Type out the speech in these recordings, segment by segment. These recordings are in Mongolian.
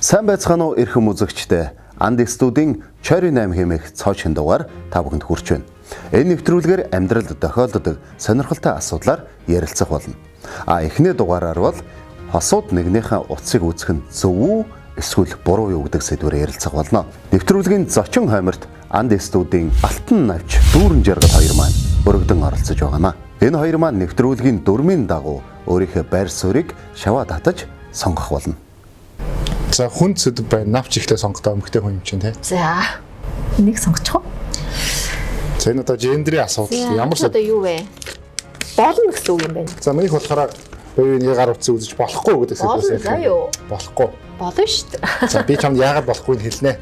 Сайн байцгаана уу эрхэм үзэгчдээ. Анд студийн Чори 8 хэмээх цоочны дугаар та бүхэнд хүрч байна. Энэ нэвтрүүлгээр амьдралд тохиолддог сонирхолтой асуудлаар ярилцах болно. Эхний дугаараар бол хосууд нэгнийхээ утсыг үүсгэх нь зөв үү эсвэл буруу юу гэдэг сэдвээр ярилцах болно. Нэвтрүүлгийн зочин хойморт Анд студийн Алтан навч Дүүрэн Жаргал хоёр маань өргөдөн оролцож байгаамаа. Энэ хоёр маань нэвтрүүлгийн дүрмийн дагуу өөрийнхөө байр суурийг шаваа татаж сонгох болно. За хүн сэдв байна. Навч ихтэй сонгохдоо эмэгтэй хүн юм чинь тий. За энийг сонгочих уу? За энэ одоо гендрийн асуудал. Ямар одоо юу вэ? Болно гэсэн үг юм байна. За минийх болохоор буюуны гар утсыг үзэж болохгүй гэдэг сэдвээс ярьж байна. Болохгүй. Болно шүү дээ. За би чамд яагаад болохгүйг хэлнэ.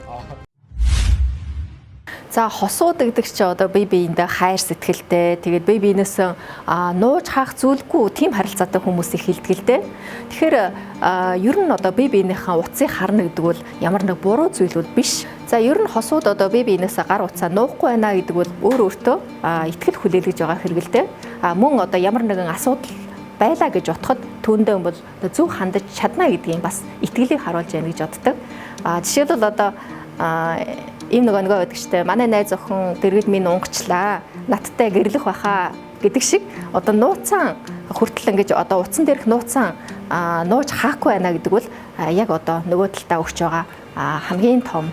За хосууд гэдэг чи одоо бие биендээ хайр сэтгэлтэй тэгээд бие биенээс нууж хаах зүйлгүй тийм харилцаатай хүмүүсийг хэлдэг л дээ. Тэгэхээр ер нь одоо бие биенийхээ утсыг харна гэдэг бол ямар нэг буруу зүйлүүд биш. За ер нь хосууд одоо бие биенээс гар утсаа нуухгүй байна гэдэг бол өөртөө итгэл хүлээлгэж байгаа хэрэг л дээ. Мөн одоо ямар нэгэн асуудал байлаа гэж утгад түүндээ бол зөв хандаж чадна гэдгийг бас итгэлийг харуулж яана гэж боддог. Жишээлбэл одоо ийм нөгөө байдаг штэ манай найз охин дэргэд минь унгачлаа надтай гэрлэх байхаа гэдэг шиг одоо нууцсан хүртэл ингэж одоо утсан дээрх нууцсан нууж хаахгүй байна гэдэг бол яг одоо нөгөө талдаа өгч байгаа хамгийн том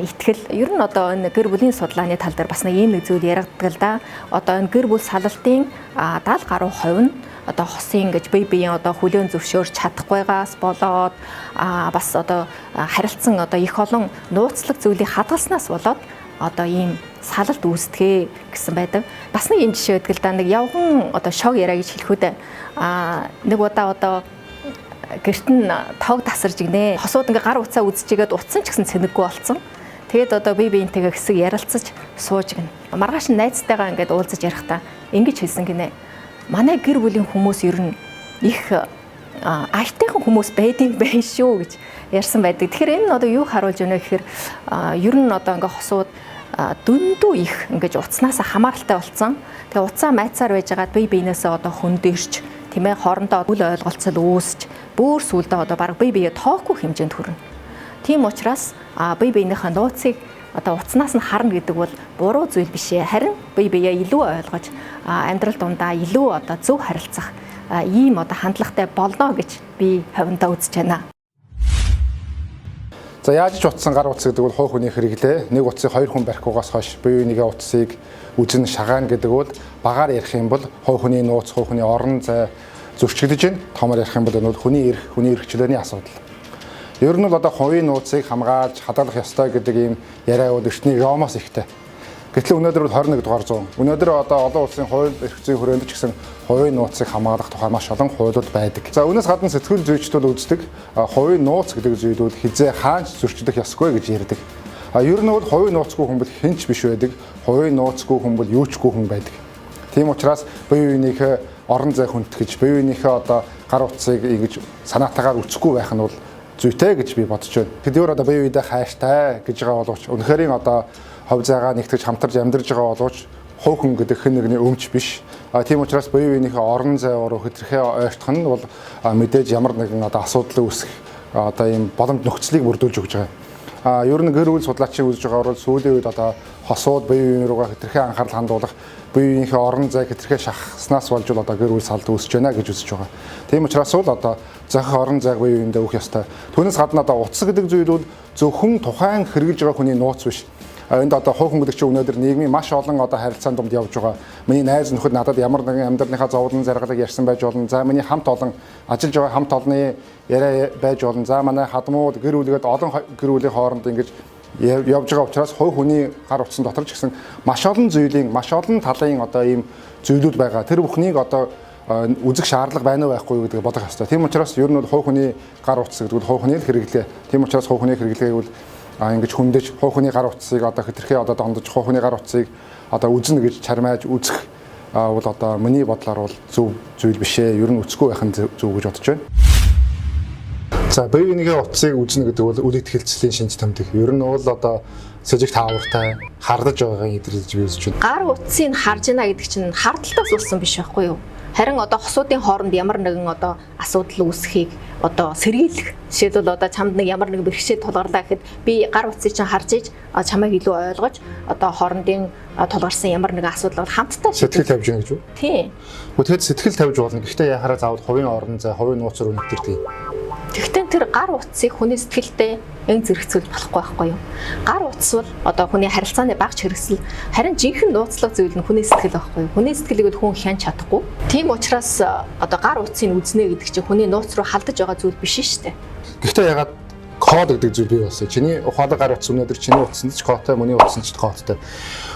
итгэл. Ер нь одоо энэ гэр бүлийн судалгааны тал дээр бас нэг ийм нэг зүйл яригддаг л да. Одоо энэ гэр бүл салалтын 70 гаруй хувь нь одоо хосын гэж бие биеийн одоо хүлээн зөвшөөрч чадахгүйгаас болоод бас одоо харилцсан одоо их олон нууцлаг зүйлийг хадгалснаас болоод одоо ийм салалт үүсдэгэ гэсэн байдаг. Бас нэг юм жишээ байдаг л да. Нэг явган одоо шог яриа гэж хэлэх үү. Нэг удаа одоо гэрт нь тоог тасарж игнэ. Хосууд ингээ гар уцаа үзчихээд утсан ч гэсэн цэнэггүй болцсон. Тэгээд одоо бие биентэйгээ хэсэг ярилцаж сууж гинэ. Маргааш нь найзтайгаа ингээд уулзаж ярихдаа ингэж хэлсэн гинэ. Манай гэр бүлийн хүмүүс ер нь их айтайхан хүмүүс байдгийг байна шүү гэж ярьсан байдаг. Тэгэхээр энэ нь одоо юу харуулж байна гэхээр ер нь одоо ингээ хосууд дүндүү их ингэж утаснаас хамааралтай болсон. Тэгээ утсаа майцаар байжгаад бие биенээсээ одоо хөндөрч тийм ээ хоорондоо үл ойлголцол үүсч бүр сүлдээ одоо баг бие бие тоохгүй хэмжээнд хүрнэ. Тийм учраас бие биенийхээ нууцыг одоо утаснаас нь харна гэдэг бол буруу зүйл биш ээ. Харин бие биеэ илүү ойлгож амьдрал дундаа илүү одоо зөв харилцах ийм одоо хандлагатай болно гэж би хувьдаа үзэж байна. За яаж ч утсан гар утас гэдэг бол хуу хөний хэрэглээ. Нэг утсыг хоёр хүн барихгүйгаас хойш бие биенийгээ утсыг үзэн шагаана гэдэг бол багаар ярих юм бол хуу хөний нууц, хуу хөний орон зай зөрчигдөж байна. Томоор ярих юм бол энэ хүний хүний эрхчлөөний асуудал. Ер нь бол одоо хувийн нууцыг хамгаалж хадгалах ёстой гэдэг ийм яриа бол эртний Ромоос ихтэй. Гэтэл өнөөдөр бол 21 дугаар зуун. Өнөөдөр одоо олон улсын хууль эрх зүйн хүрээнд ч гэсэн хувийн нууцыг хамгаалах тухай маш олон хуулиуд байдаг. За үүнээс гадна сэтгэл зүйчдүүд үздэг хувийн нууц гэдэг зүйлүүд хизээ хаанч зөрчигдөх ёсгүй гэж ярьдаг. Ер нь бол хувийн нууцгүй хүн бол хинч биш байдаг. Хувийн нууцгүй хүн бол юучгүй хүн байдаг. Тийм учраас бие биенийхээ орон зай хүндэтгэж, бие биенийхээ одоо гар утсыг ингэж санаатаагаар үсэхгүй байх нь бол зүйтэй гэж би бодож байна. Тэдгээр одоо бие биедээ хайртай гэж байгаа боловч үнэхэрийн одоо хов зайгаа нэгтгэж хамтарч амьдарч байгаа боловч хувь хүн гэдэг хэн нэгний өмч биш. Тийм учраас бие биенийхээ орон зай руу хэтэрхээ ойртох нь бол мэдээж ямар нэгэн одоо асуудал үүсэх одоо ийм боломж нөхцөлийг бүрдүүлж өгч байгаа. Ер нь гэр бүл судлаачийн үзэж байгаагаар бол сүүлийн үед одоо хосууд бие биеийн руугаа хэтэрхээ анхаарал хандуулах, бие биенийхээ орон зай хэтэрхээ шахаснаас болж одоо гэр бүл салд үүсэж байна гэж үзэж байгаа. Тийм учраас бол одоо зах орон зайг бие биендээ өгөх ёстой. Түүнээс гадна одоо утас гэдэг зүйл бол зөвхөн тухайн хэрэгжилж байгаа хүний нууц биш. Энд одоо хувь хүн гэдэг чинь өнөөдөр нийгмийн маш олон одоо харилцаанд дунд явж байгаа. Миний найз нөхөд надад ямар нэгэн амьдралынхаа зовлон заргалыг ярьсан байж болно. За миний хамт олон ажиллаж байгаа хамт олонны яриа байж болно. За манай хадмууд гэр бүлгээд олон гэр бүлийн хооронд ингэж явж байгаа учраас хувь хүний гар утсан дотор ч гэсэн маш олон зүйлийн маш олон талын одоо ийм зүйлүүд байгаа. Тэр бүхнийг одоо үзэх шаардлага байна уу байхгүй юу гэдгийг бодох хэрэгтэй. Тийм учраас ер нь бол хувь хүний гар утас гэдэг нь хувь хүний хэрэглээ. Тийм учраас хувь хүний хэрэглэгийг бол ингэж хүндэж хувь хүний гар утсыг одоо хэтэрхээ одоо дондож хувь хүний гар утсыг одоо үзнэ гэж чармааж үзэх бол одоо миний бодлоор бол зөв зүйл биш ээ. Ер нь үсэхгүй байх нь зөв гэж бодож байна. За бие биенийхээ утсыг үзнэ гэдэг бол үл итгэлцлийн шинж тэмдэг. Ер нь бол одоо сэжиг таавартай хардаж байгаагийн илэрлэж би үзэж байна. Гар утсыг харж байна гэдэг чинь хардталтаас болсон биш байхгүй юу? Харин одоо хосуудын хооронд ямар нэгэн одоо асуудал үүсхийг одоо сэргийлэх. Жишээлбэл одоо чамд нэг ямар нэг бэрхшээл тулгарлаа гэхэд би гар утсыг чинь харж иж чамайг илүү ойлгож одоо хоорондын тулгарсан ямар нэгэн асуудал бол хамтдаа Сэтгэл тавьж гэнэ гэж үү? Тийм. Тэгэхэд сэтгэл тавьж болно. Гэхдээ яхаараа заавал хувийн орон зай, хувийн нууц руу нэгдэрдэг. Тэгвэл тэр гар утсыг хүний сэтгэлдээ зэрэгцүүлж болохгүй байхгүй юу? Гар утас бол одоо хүний харилцааны багц хэрэгсэл харин жинхэнэ нууцлах зүйл нь хүний сэтгэл байхгүй юу? Хүний сэтгэлийг хүн хянж чадахгүй. Тийм учраас одоо гар утсыг үзнэ гэдэг чинь хүний нууц руу халдаж байгаа зүйл биш шүү дээ. Гэхдээ ягаад код гэдэг зүйл бий болсон. Чиний ухаалаг гар утас өнөөдөр чиний утсанд ч кодтой, миний утсанд ч кодтой.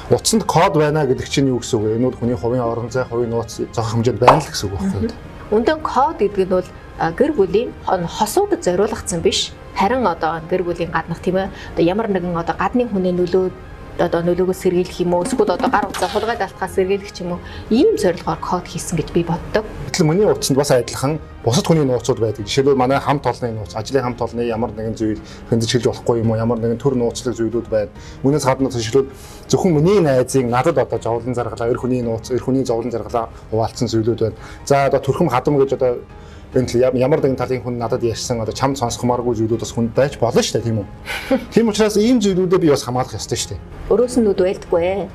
Утсанд код байна гэдэг чинь юу гэсэн үг вэ? Энэ бол хүний хувийн орон зай, хувийн нууц зохих хэмжээнд байна л гэсэн үг байхгүй юу? Үндэн код гэдэг нь бол гэр бүлийн хосуудад зориулагдсан биш. Харин одоо гэр бүлийн гаднах тийм ээ одоо ямар нэгэн одоо гадны хүний нөлөөгөө сэргийлэх юм уу эсвэл одоо гар утсаа хулгай далтахаас сэргийлэх ч юм уу ийм зорилгоор код хийсэн гэж би боддог. Гэтэл миний утсанд бас адилхан бусад хүний нууцуд байдаг. Жишээлбэл манай хамт олонны нууц, ажлын хамт олонны ямар нэгэн зүйл хөндөж хэлж болохгүй юм уу, ямар нэгэн төр нууцлаг зүйлүүд байна. Үүнээс гадна жишээлбэл зөвхөн миний найзын надад одоо зовлон заргалаа, эр хүний нууц, эр хүний зовлон заргалаа хуваалцсан зүйлүүд байна. За одоо төрхөм хадам гэж одоо ямар нэгэн талын хүн надад ярьсан одоо чамд сонсгомооргүй зүйлүүд бас хүнд байж болно шүү дээ, тийм үү? Тийм учраас ийм зүйлүүдээ би бас хамгаалах ёстой шүү дээ. Өрөөс нь нүд байлдаггүй ээ.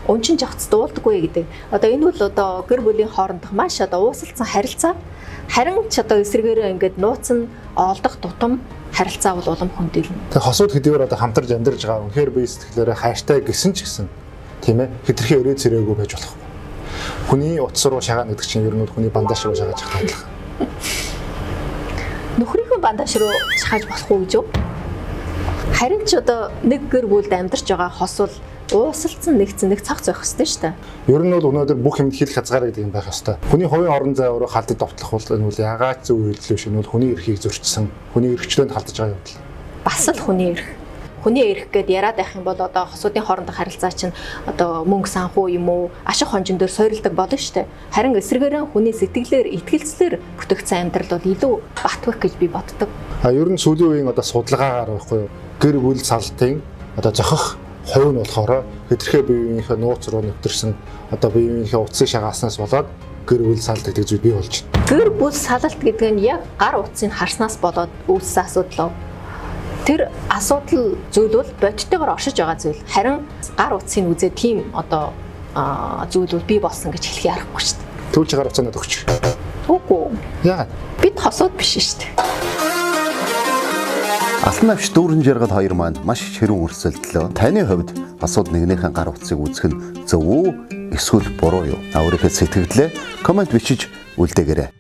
Унчин жагц дуулдаггүй гэдэг. Одоо энэ бол одоо гэр бүлийн хоорондох маш одоо уусалцсан харилцаа. Харин ч одоо эсрэгээрээ ингээд нууц нь олдох тутам харилцаа бол улам хөндөлнө. Тэгээ хосууд хэдийгээр одоо хамтарч амьдарч байгаа үнэхээр бие сэтгэлээрээ хайртай гэсэн ч гэсэн тийм ээ хэтэрхий өрөө цэрээгүй байж болох. Хүний утас руу шагаана гэдэг чинь ер нь хүний бандаж руу шагааж байгаа адилхан. Нөхрийнхөө бандаж руу шагааж болохгүй гэж юу? Харин ч одоо нэг гэр бүлд амьдарч байгаа хос бол уусалцсан нэг цаг зоох ёстой шүү дээ. Ер нь бол өнөөдөр бүх юмд хэл хязгаар гэдэг юм байх ёстой. Хүний хувийн орон зай өөрөө халдад довтлох бол энэ бол ягаад зөв үйлдэл биш. Энэ бол хүний эрхийг зөрчсөн, хүний эрхчлөөнд халдаж байгаа явдал. Бас л хүний эрх. Хүний эрх гэд яриад байх юм бол одоо хосуудын хоорондох харилцаа чинь одоо мөнгө санхүү юм уу, ашиг хонжин дээр сойролдог болно шүү дээ. Харин эсрэгээрээ хүний сэтгэлээр, итгэлцлэр бүтээгдсэн амьдрал бол илүү батвах гэж би боддог. Ер нь сүүлийн үеийн одоо судалгаагаар байхгүй юу? Гэр бүл салтын одоо зохих хувь нь болохоор хэтэрхий биеийнхээ нууц руу нэвтэрсэн одоо биеийнхээ утсыг шагааснаас болоод гэр бүл салт гэдэг зүйл бий болж байна. Гэр бүл салалт гэдэг нь яг гар утсыг харснаас болоод үүссэн асуудал. Тэр асуудал зүйл бол бодиттойгоор оршиж байгаа зүйл. Харин гар утсыг үзээ тийм одоо зүйл бол бий болсон гэж хэлэх ярахгүй шүү дээ. Түлж гар утсаа надад өгч. Үгүй. Яагаад? Бид хосууд биш шүү дээ. Алтан навч дүүрэн жаргал хоёр маань маш хэрүүн өрсөлдлөө. Таны хувьд асууд нэгнийхэн гар утсыг үзэх нь зөв үү? Эсвэл буруу юу? Өөрийнхөө сэтгэлдээ комент бичиж үлдээгээрэй.